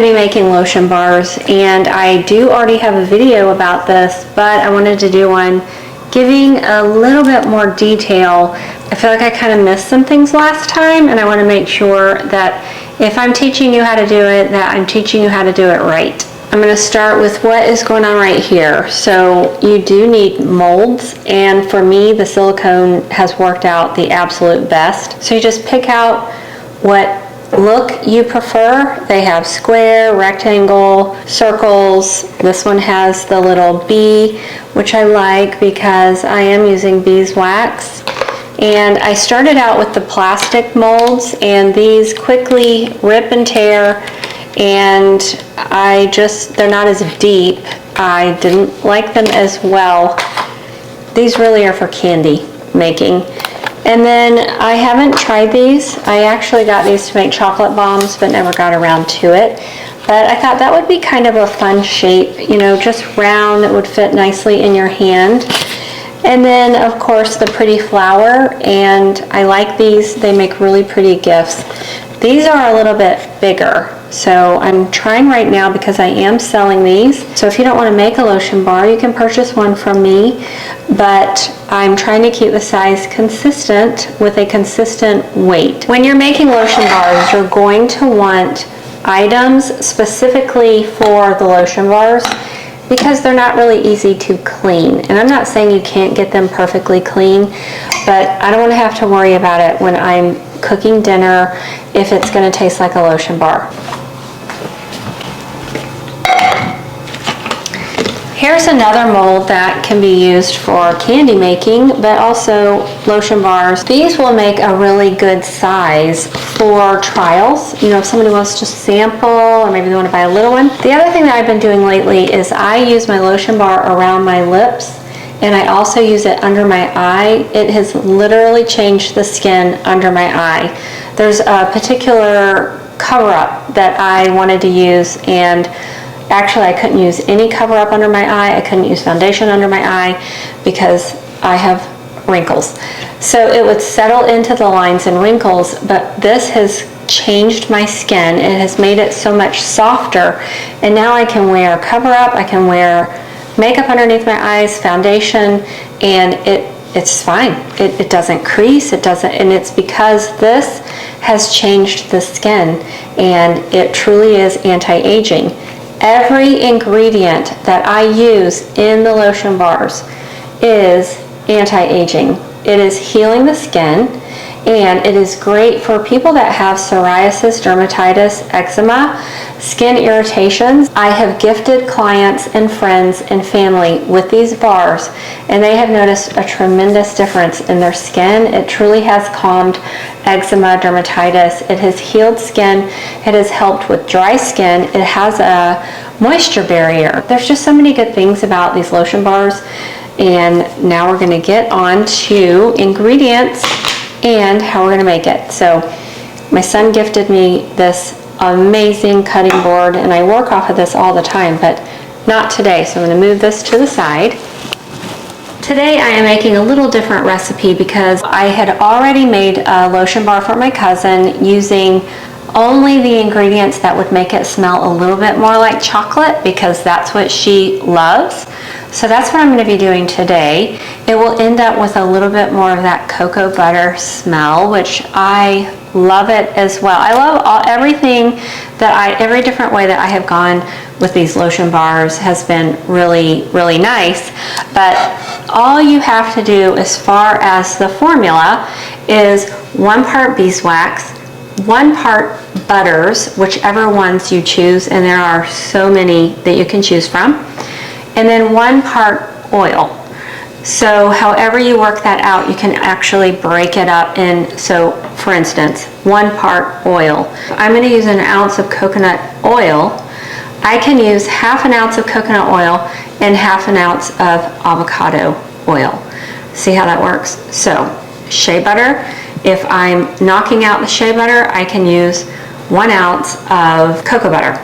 to be making lotion bars, and I do already have a video about this, but I wanted to do one giving a little bit more detail. I feel like I kind of missed some things last time, and I want to make sure that if I'm teaching you how to do it, that I'm teaching you how to do it right. I'm going to start with what is going on right here. So you do need molds, and for me the silicone has worked out the absolute best. So you just pick out what look you prefer. They have square, rectangle, circles. This one has the little bee, which I like because I am using beeswax. And I started out with the plastic molds, and these quickly rip and tear, and they're not as deep. I didn't like them as well. These really are for candy making. And then I haven't tried these. I actually got these to make chocolate bombs, but never got around to it. But I thought that would be kind of a fun shape, you know, just round, that would fit nicely in your hand. And then of course the pretty flower, and I like these. They make really pretty gifts. These are a little bit bigger, so I'm trying right now because I am selling these. So if you don't want to make a lotion bar, you can purchase one from me, but I'm trying to keep the size consistent with a consistent weight. When you're making lotion bars, you're going to want items specifically for the lotion bars because they're not really easy to clean. And I'm not saying you can't get them perfectly clean, but I don't want to have to worry about it when I'm cooking dinner if it's going to taste like a lotion bar. Here's another mold that can be used for candy making, but also lotion bars. These will make a really good size for trials. You know, if somebody wants to sample, or maybe they want to buy a little one. The other thing that I've been doing lately is I use my lotion bar around my lips, and I also use it under my eye. It has literally changed the skin under my eye. There's a particular cover-up that I wanted to use, and actually I couldn't use any cover-up under my eye. I couldn't use foundation under my eye because I have wrinkles. So it would settle into the lines and wrinkles, but this has changed my skin. It has made it so much softer, and now I can wear cover-up, I can wear makeup underneath my eyes, foundation, and it's fine. It doesn't crease, and it's because this has changed the skin, and it truly is anti-aging. Every ingredient that I use in the lotion bars is anti-aging. It is healing the skin, and it is great for people that have psoriasis, dermatitis, eczema, skin irritations. I have gifted clients and friends and family with these bars, and they have noticed a tremendous difference in their skin. It truly has calmed eczema, dermatitis. It has healed skin. It has helped with dry skin. It has a moisture barrier. There's just so many good things about these lotion bars. And now we're going to get on to ingredients and how we're going to make it. So my son gifted me this amazing cutting board, and I work off of this all the time, but not today. So I'm going to move this to the side. Today I am making a little different recipe because I had already made a lotion bar for my cousin using only the ingredients that would make it smell a little bit more like chocolate, because that's what she loves. So that's what I'm going to be doing today. It will end up with a little bit more of that cocoa butter smell, which I love it as well. I love everything that every different way that I have gone with these lotion bars has been really, really nice. But all you have to do as far as the formula is 1 part beeswax, 1 part butters, whichever ones you choose, and there are so many that you can choose from, and then 1 part oil. So however you work that out, you can actually break it up in, so for instance, 1 part oil. I'm going to use 1 ounce of coconut oil. I can use 1/2 ounce of coconut oil and 1/2 ounce of avocado oil. See how that works? So shea butter, if I'm knocking out the shea butter, I can use 1 ounce of cocoa butter.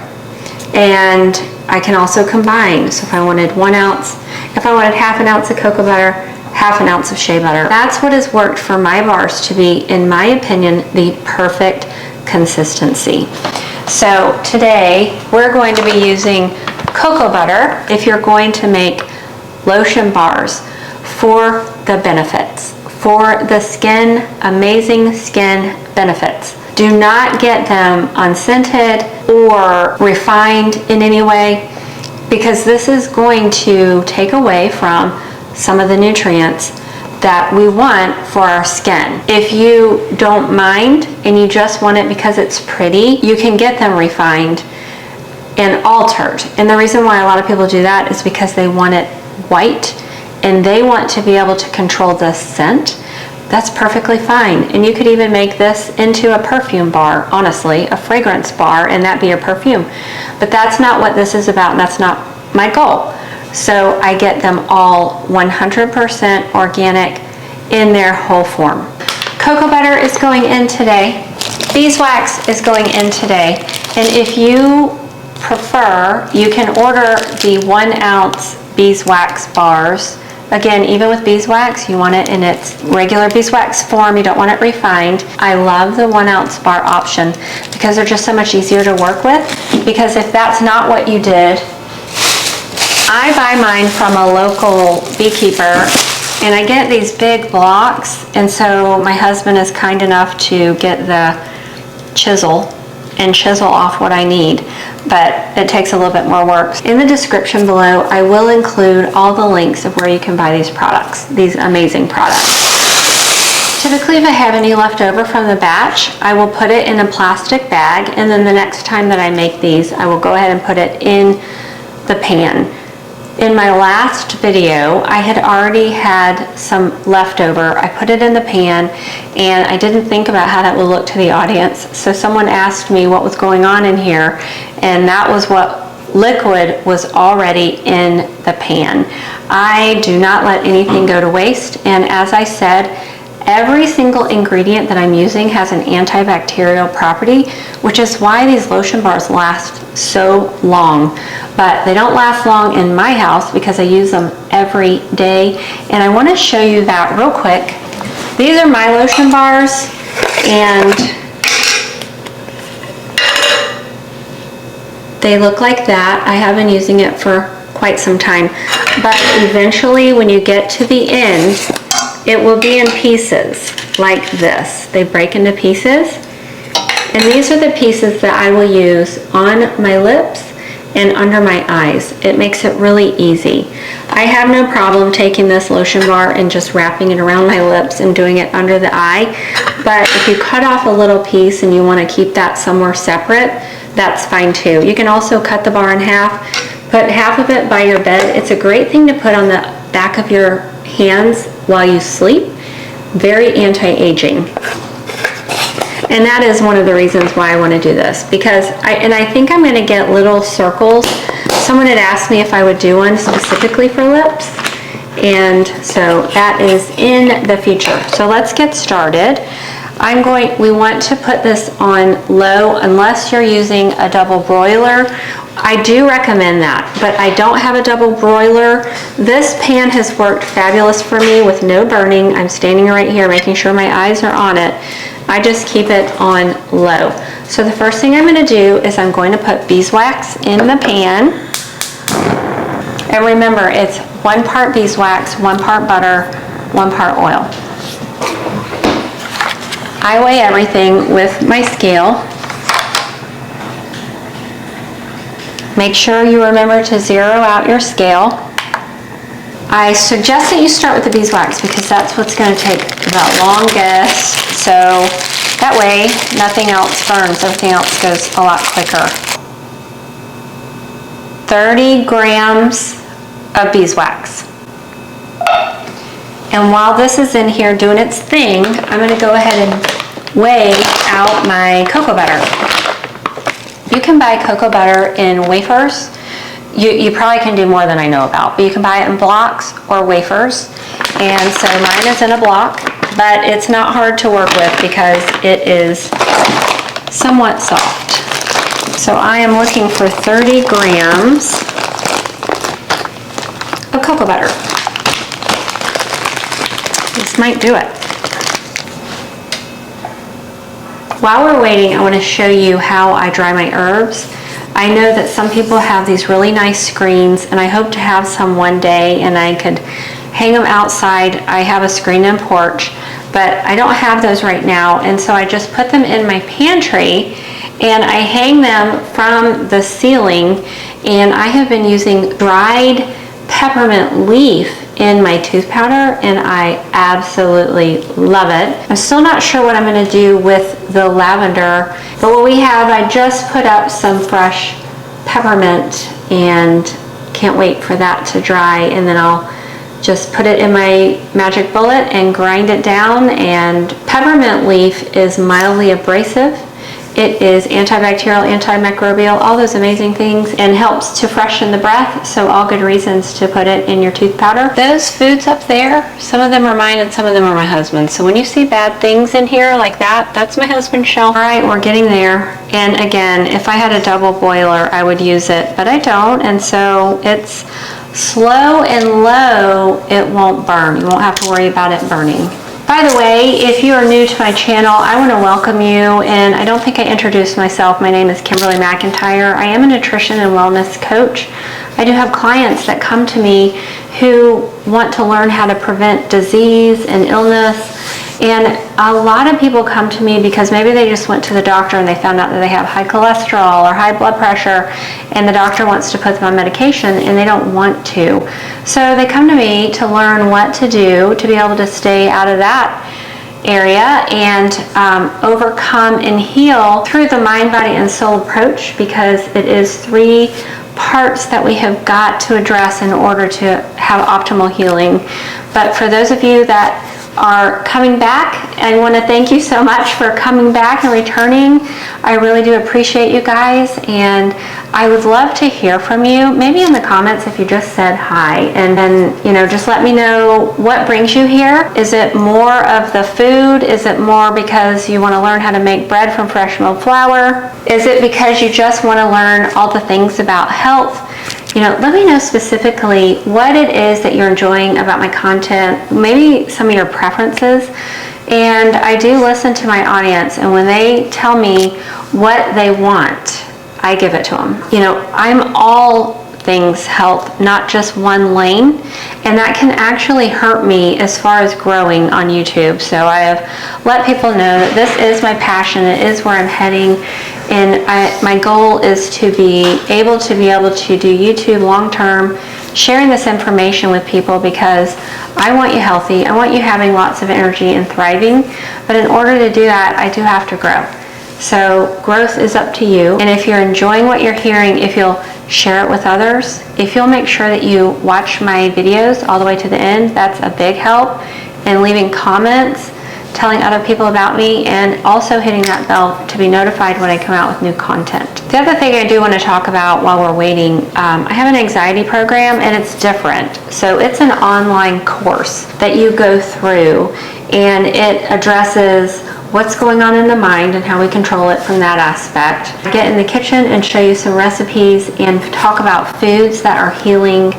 And I can also combine. So if I wanted 1 ounce, if I wanted 1/2 ounce of cocoa butter, 1/2 ounce of shea butter. That's what has worked for my bars to be, in my opinion, the perfect consistency. So today we're going to be using cocoa butter if you're going to make lotion bars for the benefits, for the skin, amazing skin benefits. Do not get them unscented or refined in any way, because this is going to take away from some of the nutrients that we want for our skin. If you don't mind and you just want it because it's pretty, you can get them refined and altered. And the reason why a lot of people do that is because they want it white and they want to be able to control the scent. That's perfectly fine. And you could even make this into a perfume bar, honestly, a fragrance bar, and that be your perfume. But that's not what this is about, and that's not my goal. So I get them all 100% organic in their whole form. Cocoa butter is going in today. Beeswax is going in today. And if you prefer, you can order the 1 ounce beeswax bars. Again, even with beeswax, you want it in its regular beeswax form. You don't want it refined. I love the 1 ounce bar option because they're just so much easier to work with. Because if that's not what you did, I buy mine from a local beekeeper, and I get these big blocks, and so my husband is kind enough to get the chisel and chisel off what I need, but it takes a little bit more work. In the description below, I will include all the links of where you can buy these products, these amazing products. Typically, if I have any left over from the batch, I will put it in a plastic bag, and then the next time that I make these, I will go ahead and put it in the pan. In my last video, I had already had some leftover. I put it in the pan and I didn't think about how that would look to the audience. So someone asked me what was going on in here, and that was what liquid was already in the pan. I do not let anything go to waste, and as I said, every single ingredient that I'm using has an antibacterial property, which is why these lotion bars last so long. But they don't last long in my house because I use them every day. And I want to show you that real quick. These are my lotion bars, and they look like that. I have been using it for quite some time. But eventually, when you get to the end, it will be in pieces like this. They break into pieces. And these are the pieces that I will use on my lips and under my eyes. It makes it really easy. I have no problem taking this lotion bar and just wrapping it around my lips and doing it under the eye. But if you cut off a little piece and you want to keep that somewhere separate, that's fine too. You can also cut the bar in half, put half of it by your bed. It's a great thing to put on the back of your hands while you sleep. Very anti-aging. And that is one of the reasons why I want to do this, because I think I'm going to get little circles. Someone had asked me if I would do one specifically for lips, and so that is in the future. So let's get started. We want to put this on low unless you're using a double broiler. I do recommend that, but I don't have a double broiler. This pan has worked fabulous for me with no burning. I'm standing right here making sure my eyes are on it. I just keep it on low. So the first thing I'm going to do is I'm going to put beeswax in the pan. And remember, it's 1 part beeswax, 1 part butter, 1 part oil. I weigh everything with my scale. Make sure you remember to zero out your scale. I suggest that you start with the beeswax because that's what's going to take the longest. So that way nothing else burns, everything else goes a lot quicker. 30 grams of beeswax. And while this is in here doing its thing, I'm going to go ahead and weigh out my cocoa butter. You can buy cocoa butter in wafers. You probably can do more than I know about, but you can buy it in blocks or wafers. And so mine is in a block, but it's not hard to work with because it is somewhat soft. So I am looking for 30 grams of cocoa butter. This might do it. While we're waiting, I want to show you how I dry my herbs. I know that some people have these really nice screens, and I hope to have some one day, and I could hang them outside. I have a screen and porch, but I don't have those right now, and so I just put them in my pantry, and I hang them from the ceiling, and I have been using dried peppermint leaf in my tooth powder, and I absolutely love it. I'm still not sure what I'm going to do with the lavender, but what we have, I just put up some fresh peppermint and can't wait for that to dry, and then I'll just put it in my magic bullet and grind it down. And peppermint leaf is mildly abrasive. It is antibacterial, antimicrobial, all those amazing things, and helps to freshen the breath, so all good reasons to put it in your tooth powder. Those foods up there, some of them are mine and some of them are my husband's. So when you see bad things in here like that, that's my husband's shelf. All right, we're getting there. And again, if I had a double boiler, I would use it, but I don't, and so it's slow and low, it won't burn. You won't have to worry about it burning. By the way, if you are new to my channel, I want to welcome you, and I don't think I introduced myself. My name is Kimberly McIntyre. I am a nutrition and wellness coach. I do have clients that come to me who want to learn how to prevent disease and illness, and a lot of people come to me because maybe they just went to the doctor and they found out that they have high cholesterol or high blood pressure, and the doctor wants to put them on medication and they don't want to. So they come to me to learn what to do to be able to stay out of that area and overcome and heal through the mind, body, and soul approach, because it is 3 parts that we have got to address in order to have optimal healing. But for those of you that are coming back, I want to thank you so much for coming back and returning. I really do appreciate you guys, and I would love to hear from you, maybe in the comments if you just said hi, and then, you know, just let me know what brings you here. Is it more of the food? Is it more because you want to learn how to make bread from fresh milled flour? Is it because you just want to learn all the things about health? You know, let me know specifically what it is that you're enjoying about my content, maybe some of your preferences. And I do listen to my audience, and when they tell me what they want, I give it to them. You know, I'm all things health, not just one lane, and that can actually hurt me as far as growing on YouTube. So I have let people know that this is my passion, it is where I'm heading, and my goal is to be able to do YouTube long term, sharing this information with people, because I want you healthy, I want you having lots of energy and thriving, but in order to do that, I do have to grow. So growth is up to you, and if you're enjoying what you're hearing, if you'll share it with others, if you'll make sure that you watch my videos all the way to the end, that's a big help, and leaving comments, telling other people about me, and also hitting that bell to be notified when I come out with new content. The other thing I do want to talk about while we're waiting, I have an anxiety program, and it's different. So it's an online course that you go through, and it addresses what's going on in the mind and how we control it from that aspect. I get in the kitchen and show you some recipes and talk about foods that are healing.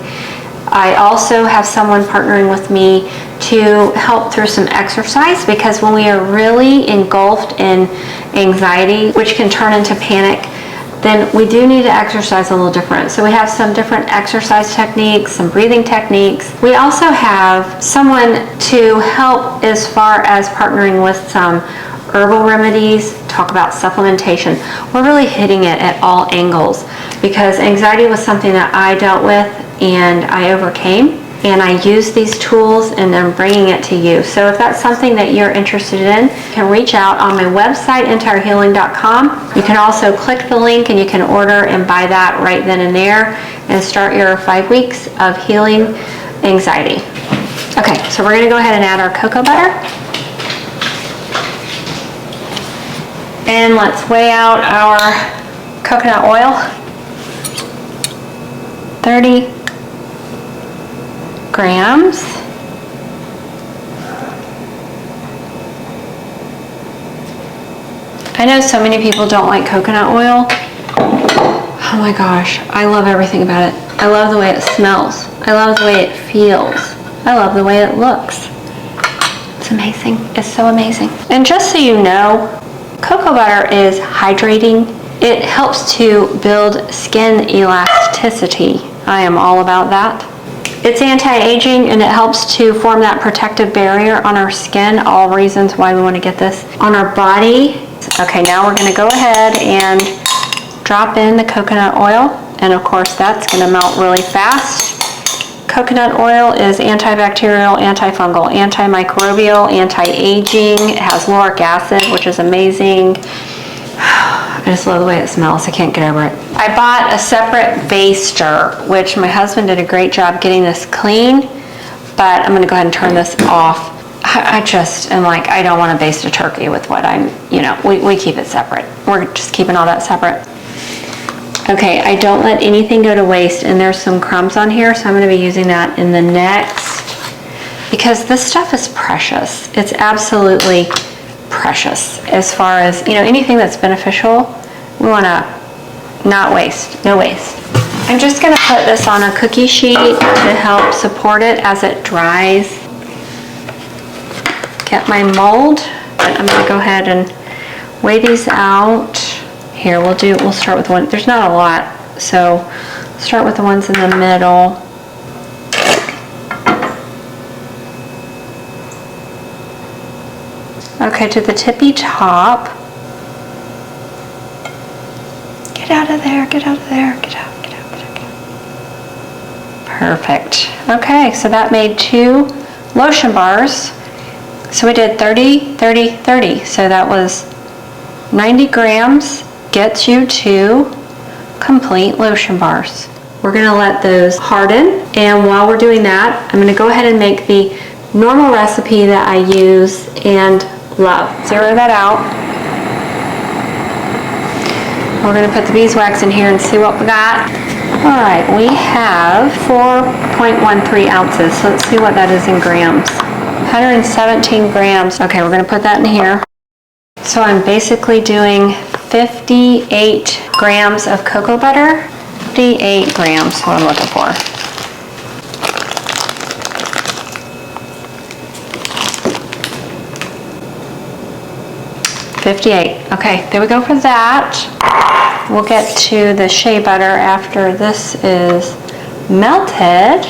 I also have someone partnering with me to help through some exercise, because when we are really engulfed in anxiety, which can turn into panic, then we do need to exercise a little different. So we have some different exercise techniques, some breathing techniques. We also have someone to help as far as partnering with some herbal remedies, talk about supplementation. We're really hitting it at all angles, because anxiety was something that I dealt with and I overcame, and I use these tools and I'm bringing it to you. So if that's something that you're interested in, you can reach out on my website, entirehealing.com. You can also click the link and you can order and buy that right then and there and start your 5 weeks of healing anxiety. Okay, so we're gonna go ahead and add our cocoa butter. And let's weigh out our coconut oil. 30 grams. I know so many people don't like coconut oil. Oh my gosh, I love everything about it. I love the way it smells. I love the way it feels. I love the way it looks. It's amazing. It's so amazing. And just so you know, Cocoa butter is hydrating. It helps to build skin elasticity. I am all about that. It's anti-aging and it helps to form that protective barrier on our skin, all reasons why we want to get this on our body. Okay, now we're going to go ahead and drop in the coconut oil, and of course that's going to melt really fast. Coconut oil is antibacterial, antifungal, antimicrobial, anti-aging. It has lauric acid, which is amazing. I just love the way it smells. I can't get over it. I bought a separate baster, which my husband did a great job getting this clean, but I'm gonna go ahead and turn this off. I just am like, I don't want to baste a turkey with what I'm, we keep it separate. We're just keeping all that separate. Okay, I don't let anything go to waste, and there's some crumbs on here, so I'm gonna be using that in the next, because this stuff is precious. It's absolutely precious. As far as, anything that's beneficial, we want to not waste, no waste. I'm just going to put this on a cookie sheet to help support it as it dries. Get my mold, but I'm going to go ahead and weigh these out. Here, we'll start with one. There's not a lot, so start with the ones in the middle. Okay, to the tippy top. Get out of there, get out of there, get out, get out, get out, get out. Perfect. Okay, so that made 2 lotion bars. So we did 30, 30, 30. So that was 90 grams gets you 2 complete lotion bars. We're gonna let those harden, and while we're doing that, I'm gonna go ahead and make the normal recipe that I use and love. Zero that out. We're going to put the beeswax in here and see what we got. All right, we have 4.13 ounces. So let's see what that is in grams. 117 grams. Okay, we're going to put that in here. So I'm basically doing 58 grams of cocoa butter. 58 grams, what I'm looking for. 58. Okay, there we go for that. We'll get to the shea butter after this is melted.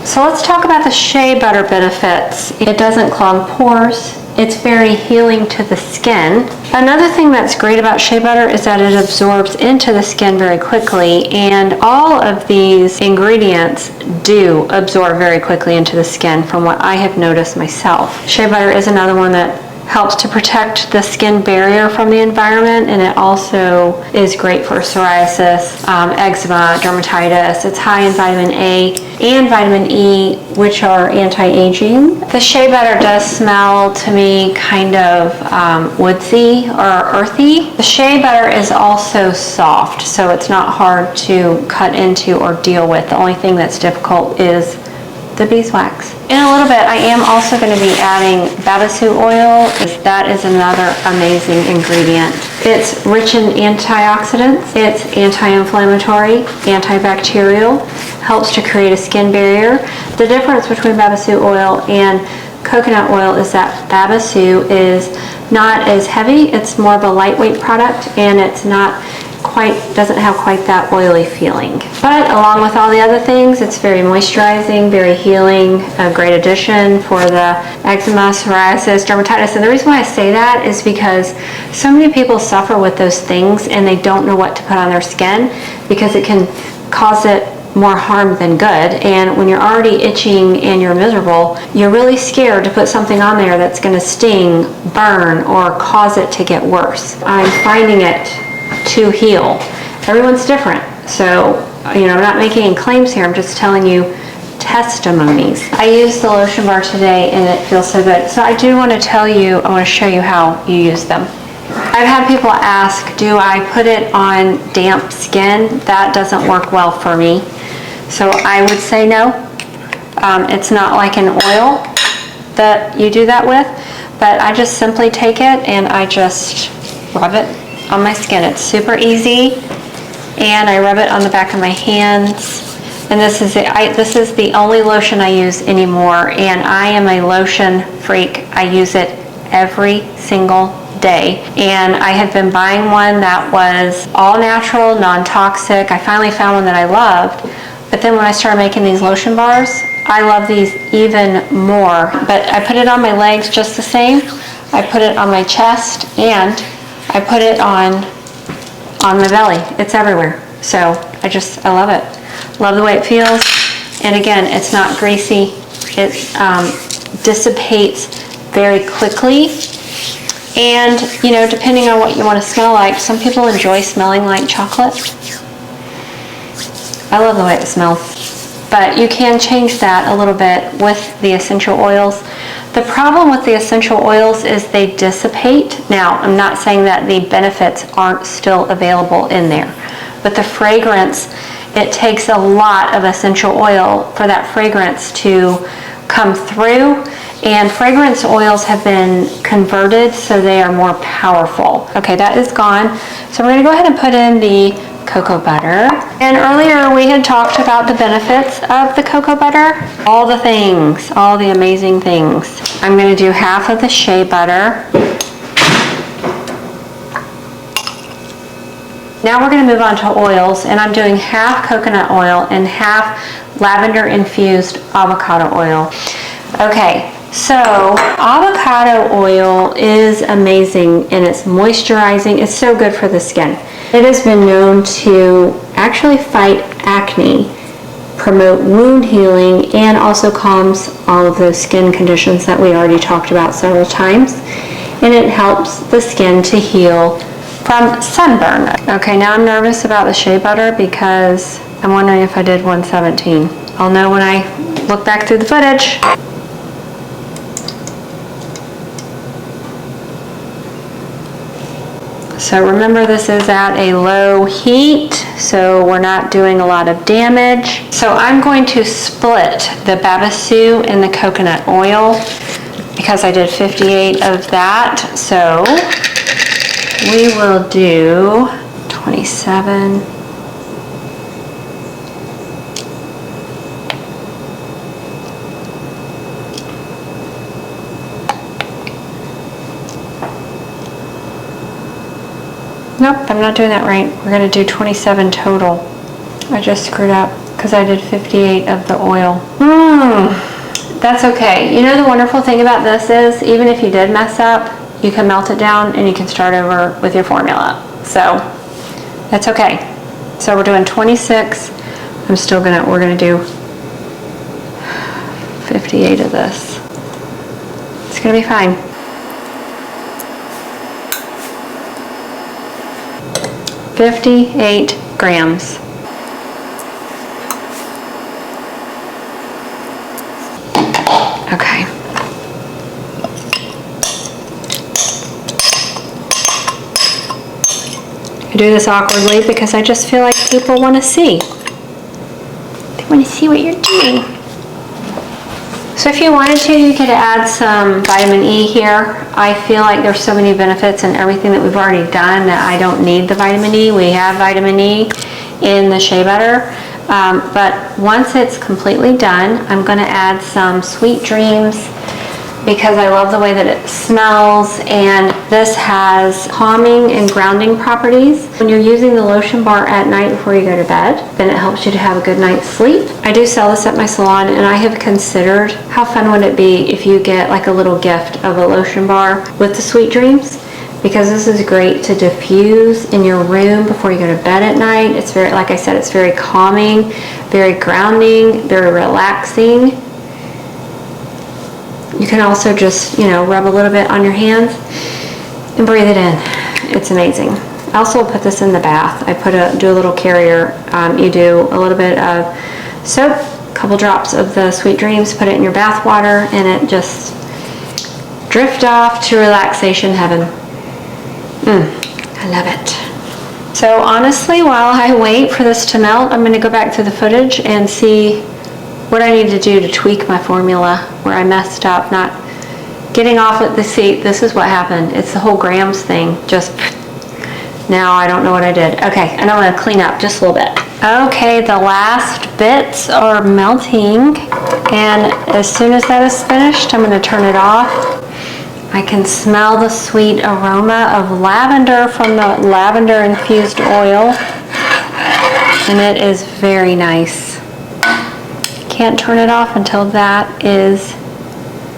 So let's talk about the shea butter benefits. It doesn't clog pores. It's very healing to the skin. Another thing that's great about shea butter is that it absorbs into the skin very quickly, and all of these ingredients do absorb very quickly into the skin from what I have noticed myself. Shea butter is another one that helps to protect the skin barrier from the environment, and it also is great for psoriasis, eczema, dermatitis. It's high in vitamin A and vitamin E, which are anti-aging. The shea butter does smell to me kind of woodsy or earthy. The shea butter is also soft, so it's not hard to cut into or deal with. The only thing that's difficult is the beeswax. In a little bit, I am also going to be adding Babassu oil. That is another amazing ingredient. It's rich in antioxidants. It's anti-inflammatory, antibacterial, helps to create a skin barrier. The difference between Babassu oil and coconut oil is that Babassu is not as heavy. It's more of a lightweight product, and it's not doesn't have quite that oily feeling. But along with all the other things, it's very moisturizing, very healing, a great addition for the eczema, psoriasis, dermatitis. And the reason why I say that is because so many people suffer with those things and they don't know what to put on their skin because it can cause it more harm than good. And when you're already itching and you're miserable, you're really scared to put something on there that's going to sting, burn, or cause it to get worse. I'm finding it to heal. Everyone's different, so I'm not making any claims here. I'm just telling you testimonies. I used the lotion bar today and it feels so good. So I do want to tell you, I want to show you how you use them. I've had people ask, do I put it on damp skin? That doesn't work well for me. So I would say no. It's not like an oil that you do that with, but I just simply take it and I just rub it on my skin. It's super easy, and I rub it on the back of my hands. And this is the only lotion I use anymore, and I am a lotion freak. I use it every single day. And I had been buying one that was all natural, non-toxic. I finally found one that I loved. But then when I started making these lotion bars, I love these even more. But I put it on my legs just the same. I put it on my chest, and I put it on my belly. It's everywhere. So I love it. Love the way it feels. And again, it's not greasy. It dissipates very quickly. And, you know, depending on what you want to smell like, some people enjoy smelling like chocolate. I love the way it smells. But you can change that a little bit with the essential oils. The problem with the essential oils is they dissipate. Now, I'm not saying that the benefits aren't still available in there, but the fragrance, it takes a lot of essential oil for that fragrance to come through. And fragrance oils have been converted so they are more powerful. Okay, that is gone. So we're gonna go ahead and put in the cocoa butter. And earlier we had talked about the benefits of the cocoa butter. All the things, all the amazing things. I'm gonna do half of the shea butter. Now we're gonna move on to oils, and I'm doing half coconut oil and half lavender infused avocado oil. Okay. So avocado oil is amazing, and it's moisturizing. It's so good for the skin. It has been known to actually fight acne, promote wound healing, and also calms all of those skin conditions that we already talked about several times. And it helps the skin to heal from sunburn. Okay, now I'm nervous about the shea butter because I'm wondering if I did 117. I'll know when I look back through the footage. So remember, this is at a low heat, so we're not doing a lot of damage. So I'm going to split the Babassu and the coconut oil because I did 58 of that. So we will do 27. Nope, I'm not doing that right. We're going to do 27 total. I just screwed up because I did 58 of the oil. That's okay. You know, the wonderful thing about this is even if you did mess up, you can melt it down and you can start over with your formula. So that's okay. So we're doing 26. We're going to do 58 of this. It's going to be fine. 58 grams. Okay. I do this awkwardly because I just feel like people want to see. They want to see what you're doing. So if you wanted to, you could add some vitamin E here. I feel like there's so many benefits in everything that we've already done that I don't need the vitamin E. We have vitamin E in the shea butter. But once it's completely done, I'm going to add some Sweet Dreams because I love the way that it smells, and this has calming and grounding properties. When you're using the lotion bar at night before you go to bed, then it helps you to have a good night's sleep. I do sell this at my salon, and I have considered how fun would it be if you get like a little gift of a lotion bar with the Sweet Dreams, because this is great to diffuse in your room before you go to bed at night. It's very, like I said, it's very calming, very grounding, very relaxing. You can also just, you know, rub a little bit on your hands and breathe it in. It's amazing. I also put this in the bath. I do a little carrier. You do a little bit of soap, a couple drops of the Sweet Dreams, put it in your bath water, and it just drift off to relaxation heaven. I love it. So honestly, while I wait for this to melt, I'm going to go back through the footage and see what I need to do to tweak my formula where I messed up, not getting off at the seat. This is what happened. It's the whole grams thing. Just now I don't know what I did. Okay, and I'm going to clean up just a little bit. Okay, the last bits are melting, and as soon as that is finished, I'm going to turn it off. I can smell the sweet aroma of lavender from the lavender infused oil, and it is very nice. Can't turn it off until that is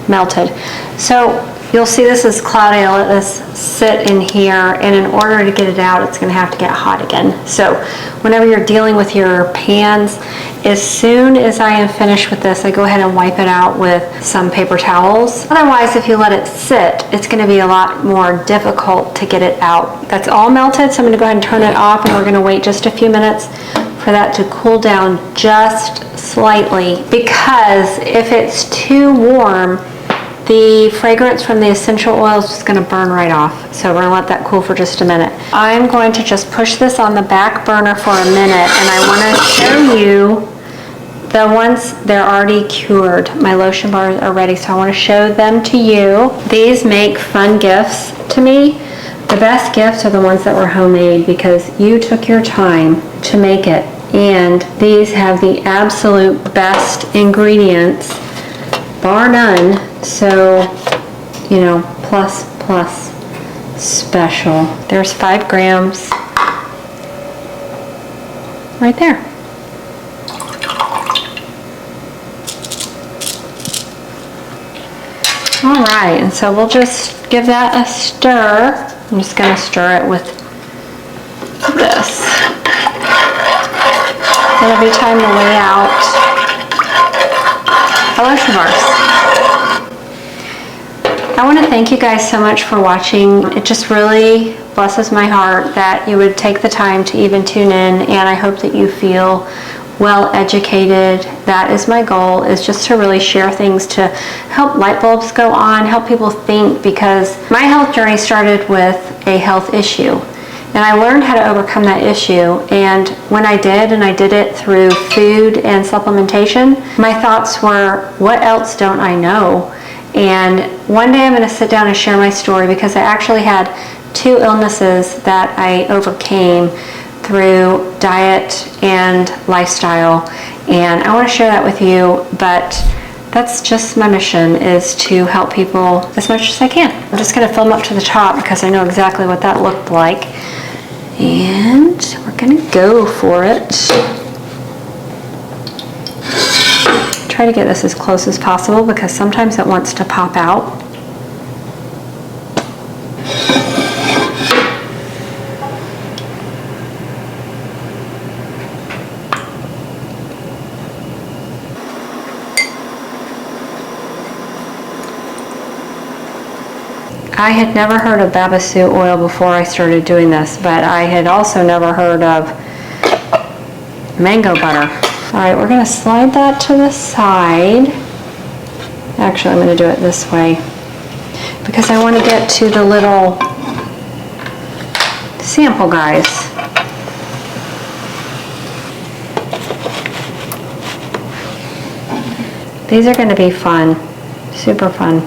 melted. So you'll see this is cloudy. I'll let this sit in here, and in order to get it out, it's going to have to get hot again. So whenever you're dealing with your pans, as soon as I am finished with this, I go ahead and wipe it out with some paper towels. Otherwise, if you let it sit, it's going to be a lot more difficult to get it out. That's all melted, so I'm going to go ahead and turn it off, and we're going to wait just a few minutes for that to cool down just slightly, because if it's too warm, the fragrance from the essential oil is just going to burn right off. So we're going to let that cool for just a minute. I'm going to just push this on the back burner for a minute, and I want to show you the ones, they're already cured. My lotion bars are ready, so I want to show them to you. These make fun gifts to me. The best gifts are the ones that were homemade, because you took your time to make it. And these have the absolute best ingredients, bar none. So, you know, plus special. There's 5 grams right there. All right, and so we'll just give that a stir. I'm just going to stir it with this. It'll be time to lay out our lotion bars. I want to thank you guys so much for watching. It just really blesses my heart that you would take the time to even tune in, and I hope that you feel well educated. That is my goal, is just to really share things to help light bulbs go on, help people think, because my health journey started with a health issue. And I learned how to overcome that issue, and when I did, and I did it through food and supplementation, my thoughts were, what else don't I know? And one day I'm going to sit down and share my story, because I actually had 2 illnesses that I overcame through diet and lifestyle, and I want to share that with you. But that's just my mission, is to help people as much as I can. I'm just going to fill them up to the top, because I know exactly what that looked like, and we're going to go for it. Try to get this as close as possible, because sometimes it wants to pop out. I had never heard of Babassu oil before I started doing this, but I had also never heard of mango butter. All right, we're going to slide that to the side. Actually, I'm going to do it this way, because I want to get to the little sample guys. These are going to be fun, super fun.